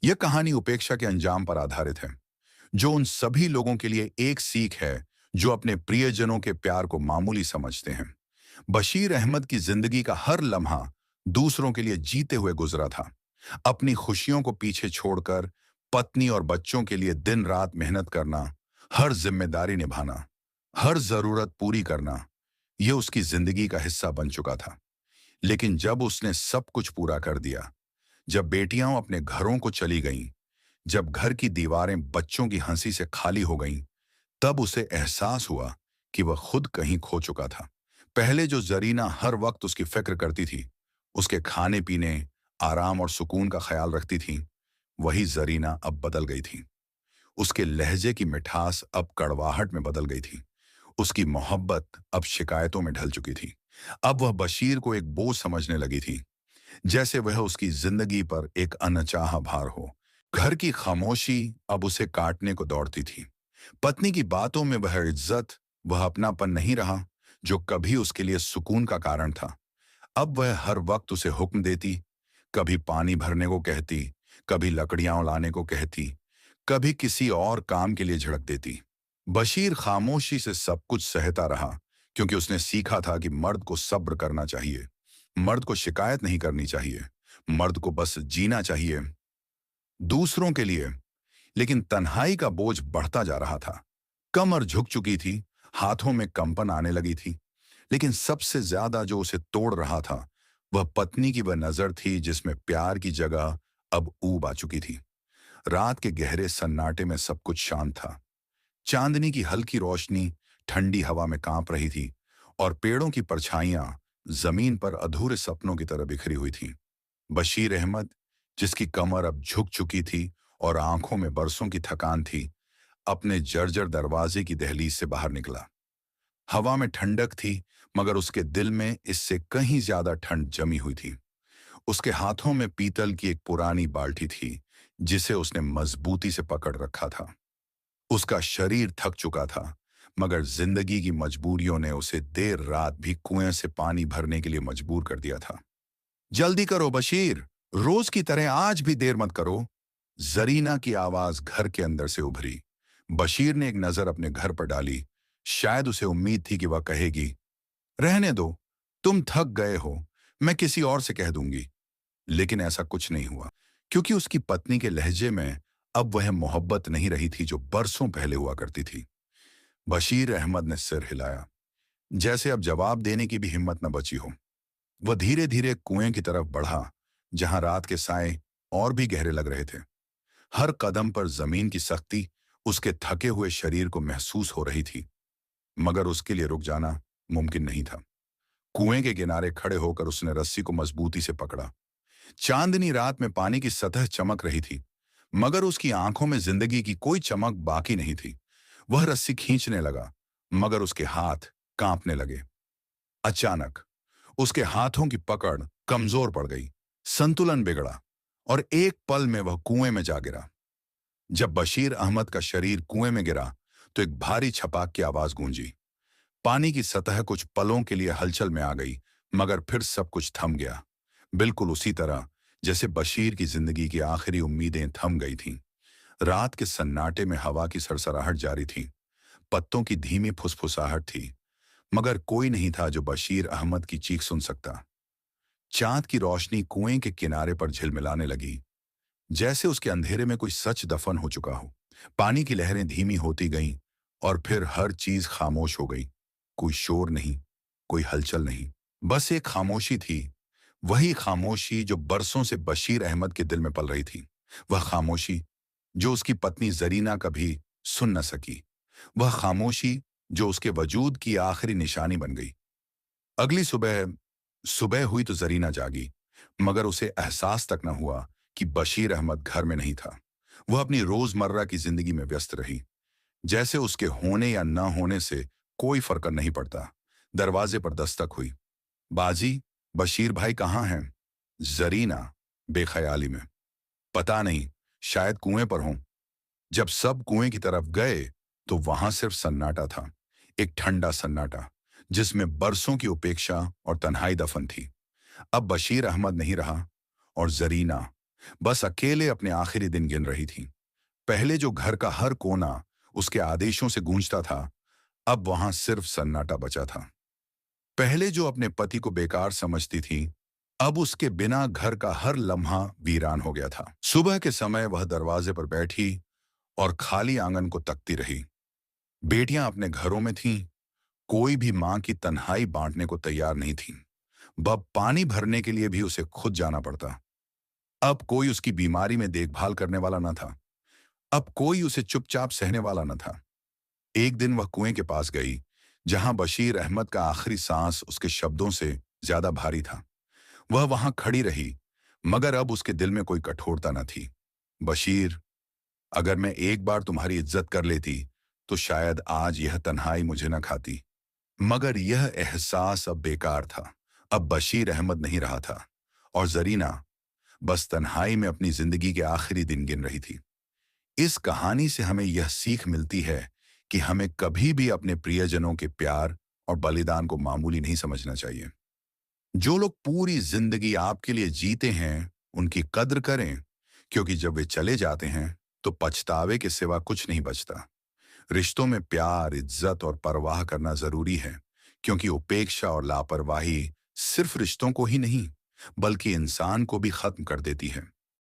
यह कहानी उपेक्षा के अंजाम पर आधारित है, जो उन सभी लोगों के लिए एक सीख है जो अपने प्रियजनों के प्यार को मामूली समझते हैं। बशीर अहमद की जिंदगी का हर लम्हा दूसरों के लिए जीते हुए गुजरा था। अपनी खुशियों को पीछे छोड़कर पत्नी और बच्चों के लिए दिन रात मेहनत करना, हर जिम्मेदारी निभाना, हर जरूरत पूरी करना, यह उसकी जिंदगी का हिस्सा बन चुका था। लेकिन जब उसने सब कुछ पूरा कर दिया, जब बेटियां अपने घरों को चली गईं, जब घर की दीवारें बच्चों की हंसी से खाली हो गईं, तब उसे एहसास हुआ कि वह खुद कहीं खो चुका था। पहले जो जरीना हर वक्त उसकी फिक्र करती थी, उसके खाने पीने, आराम और सुकून का ख्याल रखती थी, वही जरीना अब बदल गई थी। उसके लहजे की मिठास अब कड़वाहट में बदल गई थी। उसकी मोहब्बत अब शिकायतों में ढल चुकी थी। अब वह बशीर को एक बोझ समझने लगी थी, जैसे वह उसकी जिंदगी पर एक अनचाहा भार हो। घर की खामोशी अब उसे काटने को दौड़ती थी। पत्नी की बातों में वह इज्जत, वह अपनापन नहीं रहा जो कभी उसके लिए सुकून का कारण था। अब वह हर वक्त उसे हुक्म देती, कभी पानी भरने को कहती, कभी लकड़ियां लाने को कहती, कभी किसी और काम के लिए झड़क देती। बशीर खामोशी से सब कुछ सहता रहा, क्योंकि उसने सीखा था कि मर्द को सब्र करना चाहिए, मर्द को शिकायत नहीं करनी चाहिए, मर्द को बस जीना चाहिए दूसरों के लिए। लेकिन तन्हाई का बोझ बढ़ता जा रहा था। कमर झुक चुकी थी, हाथों में कंपन आने लगी थी। लेकिन सबसे ज्यादा जो उसे तोड़ रहा था, वह पत्नी की वह नजर थी जिसमें प्यार की जगह अब ऊब आ चुकी थी। रात के गहरे सन्नाटे में सब कुछ शांत था। चांदनी की हल्की रोशनी ठंडी हवा में कांप रही थी, और पेड़ों की परछाइयां जमीन पर अधूरे सपनों की तरह बिखरी हुई थी। बशीर अहमद, जिसकी कमर अब झुक चुकी थी और आंखों में बरसों की थकान थी, अपने जर्जर दरवाजे की दहलीज से बाहर निकला। हवा में ठंडक थी, मगर उसके दिल में इससे कहीं ज्यादा ठंड जमी हुई थी। उसके हाथों में पीतल की एक पुरानी बाल्टी थी, जिसे उसने मजबूती से पकड़ रखा था। उसका शरीर थक चुका था, मगर जिंदगी की मजबूरियों ने उसे देर रात भी कुएं से पानी भरने के लिए मजबूर कर दिया था। जल्दी करो बशीर, रोज की तरह आज भी देर मत करो। जरीना की आवाज घर के अंदर से उभरी। बशीर ने एक नजर अपने घर पर डाली। शायद उसे उम्मीद थी कि वह कहेगी, रहने दो, तुम थक गए हो, मैं किसी और से कह दूंगी। लेकिन ऐसा कुछ नहीं हुआ, क्योंकि उसकी पत्नी के लहजे में अब वह मोहब्बत नहीं रही थी जो बरसों पहले हुआ करती थी। बशीर अहमद ने सिर हिलाया, जैसे अब जवाब देने की भी हिम्मत न बची हो। वह धीरे धीरे कुएं की तरफ बढ़ा, जहां रात के साए और भी गहरे लग रहे थे। हर कदम पर जमीन की सख्ती उसके थके हुए शरीर को महसूस हो रही थी, मगर उसके लिए रुक जाना मुमकिन नहीं था। कुएं के किनारे खड़े होकर उसने रस्सी को मजबूती से पकड़ा। चांदनी रात में पानी की सतह चमक रही थी, मगर उसकी आंखों में जिंदगी की कोई चमक बाकी नहीं थी। वह रस्सी खींचने लगा, मगर उसके हाथ कांपने लगे। अचानक उसके हाथों की पकड़ कमजोर पड़ गई, संतुलन बिगड़ा, और एक पल में वह कुएं में जा गिरा। जब बशीर अहमद का शरीर कुएं में गिरा, तो एक भारी छपाक की आवाज गूंजी। पानी की सतह कुछ पलों के लिए हलचल में आ गई, मगर फिर सब कुछ थम गया, बिल्कुल उसी तरह जैसे बशीर की जिंदगी की आखिरी उम्मीदें थम गई थीं। रात के सन्नाटे में हवा की सरसराहट जारी थी, पत्तों की धीमी फुसफुसाहट थी, मगर कोई नहीं था जो बशीर अहमद की चीख सुन सकता। चांद की रोशनी कुएं के किनारे पर झिलमिलाने लगी, जैसे उसके अंधेरे में कोई सच दफन हो चुका हो। पानी की लहरें धीमी होती गईं, और फिर हर चीज खामोश हो गई। कोई शोर नहीं, कोई हलचल नहीं, बस एक खामोशी थी। वही खामोशी जो बरसों से बशीर अहमद के दिल में पल रही थी। वह खामोशी जो उसकी पत्नी जरीना कभी सुन न सकी। वह खामोशी जो उसके वजूद की आखिरी निशानी बन गई। अगली सुबह सुबह हुई तो जरीना जागी, मगर उसे एहसास तक न हुआ कि बशीर अहमद घर में नहीं था। वह अपनी रोजमर्रा की जिंदगी में व्यस्त रही, जैसे उसके होने या न होने से कोई फर्क नहीं पड़ता। दरवाजे पर दस्तक हुई। बाजी, बशीर भाई कहाँ हैं? जरीना बेख्याली में, पता नहीं, शायद कुएं पर हों। जब सब कुएं की तरफ गए, तो वहां सिर्फ सन्नाटा था, एक ठंडा सन्नाटा, जिसमें बरसों की उपेक्षा और तन्हाई दफन थी। अब बशीर अहमद नहीं रहा, और जरीना, बस अकेले अपने आखिरी दिन गिन रही थी। पहले जो घर का हर कोना उसके आदेशों से गूंजता था, अब वहां सिर्फ सन्नाटा बचा था। पहले जो अपने पति को बेकार समझती थी, अब उसके बिना घर का हर लम्हा वीरान हो गया था। सुबह के समय वह दरवाजे पर बैठी और खाली आंगन को तकती रही। बेटियां अपने घरों में थीं, कोई भी मां की तन्हाई बांटने को तैयार नहीं थी। बब पानी भरने के लिए भी उसे खुद जाना पड़ता। अब कोई उसकी बीमारी में देखभाल करने वाला न था। अब कोई उसे चुपचाप सहने वाला न था। एक दिन वह कुएं के पास गई, जहां बशीर अहमद का आखिरी सांस उसके शब्दों से ज्यादा भारी था। वह वहां खड़ी रही, मगर अब उसके दिल में कोई कठोरता न थी। बशीर, अगर मैं एक बार तुम्हारी इज्जत कर लेती, तो शायद आज यह तन्हाई मुझे न खाती। मगर यह एहसास अब बेकार था। अब बशीर अहमद नहीं रहा था, और जरीना बस तन्हाई में अपनी जिंदगी के आखिरी दिन गिन रही थी। इस कहानी से हमें यह सीख मिलती है कि हमें कभी भी अपने प्रियजनों के प्यार और बलिदान को मामूली नहीं समझना चाहिए। जो लोग पूरी जिंदगी आपके लिए जीते हैं, उनकी कद्र करें, क्योंकि जब वे चले जाते हैं तो पछतावे के सिवा कुछ नहीं बचता। रिश्तों में प्यार, इज्जत और परवाह करना जरूरी है, क्योंकि उपेक्षा और लापरवाही सिर्फ रिश्तों को ही नहीं, बल्कि इंसान को भी खत्म कर देती है।